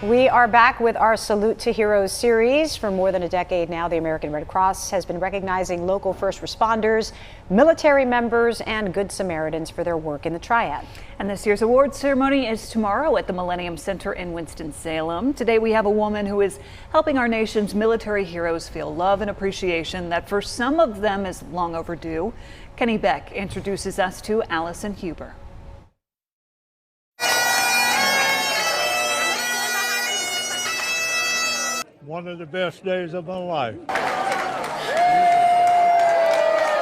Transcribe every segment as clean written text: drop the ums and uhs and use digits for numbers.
We are back with our Salute to Heroes series. For more than a decade now, the American Red Cross has been recognizing local first responders, military members, and Good Samaritans for their work in the Triad. And this year's awards ceremony is tomorrow at the Millennium Center in Winston-Salem. Today we have a woman who is helping our nation's military heroes feel love and appreciation that for some of them is long overdue. Kenny Beck introduces us to Allison Huber. One of the best days of my life.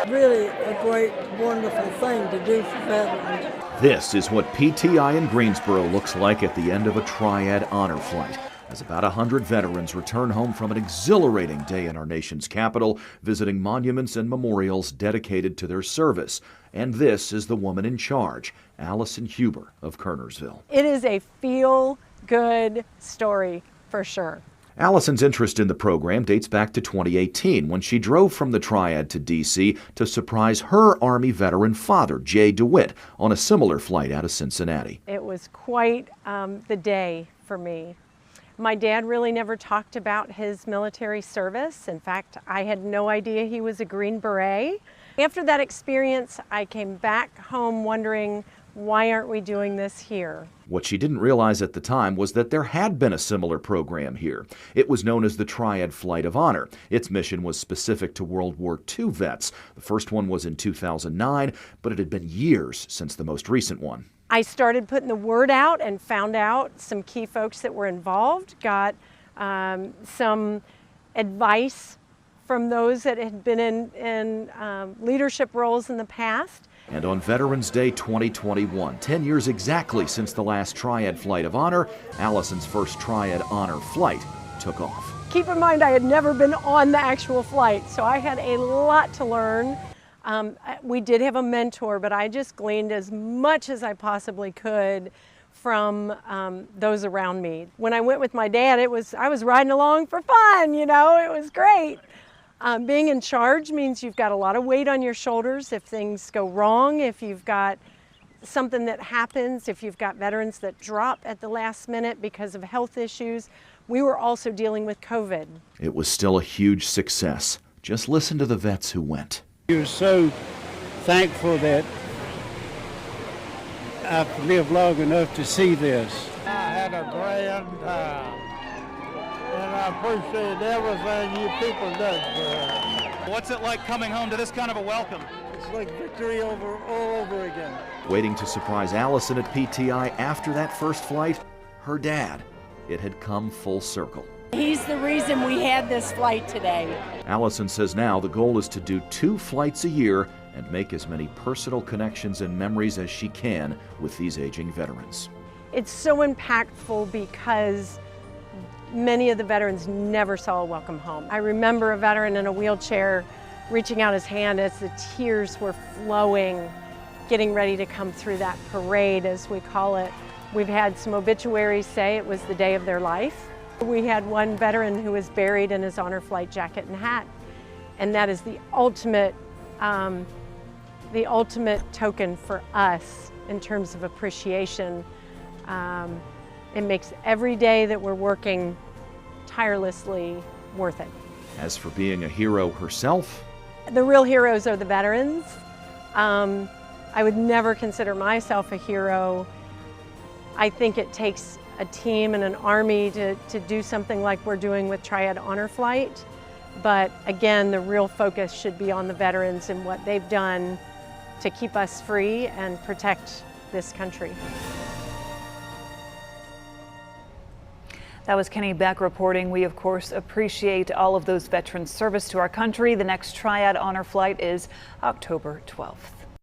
Really a great, wonderful thing to do for veterans. This is what PTI in Greensboro looks like at the end of a Triad honor flight, as about 100 veterans return home from an exhilarating day in our nation's capital, visiting monuments and memorials dedicated to their service. And this is the woman in charge, Allison Huber of Kernersville. It is a feel-good story for sure. Allison's interest in the program dates back to 2018 when she drove from the Triad to D.C. to surprise her Army veteran father, Jay DeWitt, on a similar flight out of Cincinnati. It was quite the day for me. My dad really never talked about his military service. In fact, I had no idea he was a Green Beret. After that experience, I came back home wondering, why aren't we doing this here? What she didn't realize at the time was that there had been a similar program here. It was known as the Triad Flight of Honor. Its mission was specific to World War II vets. The first one was in 2009, but it had been years since the most recent one. I started putting the word out and found out some key folks that were involved, got some advice from those that had been in leadership roles in the past. And on Veterans Day 2021, 10 years exactly since the last Triad Flight of Honor, Allison's first Triad Honor flight took off. Keep in mind, I had never been on the actual flight, so I had a lot to learn. We did have a mentor, but I just gleaned as much as I possibly could from those around me. When I went with my dad, I was riding along for fun, you know, it was great. Being in charge means you've got a lot of weight on your shoulders if things go wrong, if you've got something that happens, if you've got veterans that drop at the last minute because of health issues. We were also dealing with COVID. It was still a huge success. Just listen to the vets who went. He was so thankful that I've lived long enough to see this. I had a grand time. And I appreciate everything you people did for us. What's it like coming home to this kind of a welcome? It's like victory all over again. Waiting to surprise Allison at PTI after that first flight, her dad. It had come full circle. He's the reason we had this flight today. Allison says now the goal is to do 2 flights a year and make as many personal connections and memories as she can with these aging veterans. It's so impactful because many of the veterans never saw a welcome home. I remember a veteran in a wheelchair reaching out his hand as the tears were flowing, getting ready to come through that parade, as we call it. We've had some obituaries say it was the day of their life. We had one veteran who was buried in his honor flight jacket and hat, and that is the ultimate token for us in terms of appreciation. It makes every day that we're working tirelessly worth it. As for being a hero herself, the real heroes are the veterans. I would never consider myself a hero. I think it takes a team and an army to do something like we're doing with Triad Honor Flight. But again, the real focus should be on the veterans and what they've done to keep us free and protect this country. That was Kenny Beck reporting. We, of course, appreciate all of those veterans' service to our country. The next Triad Honor Flight is October 12th.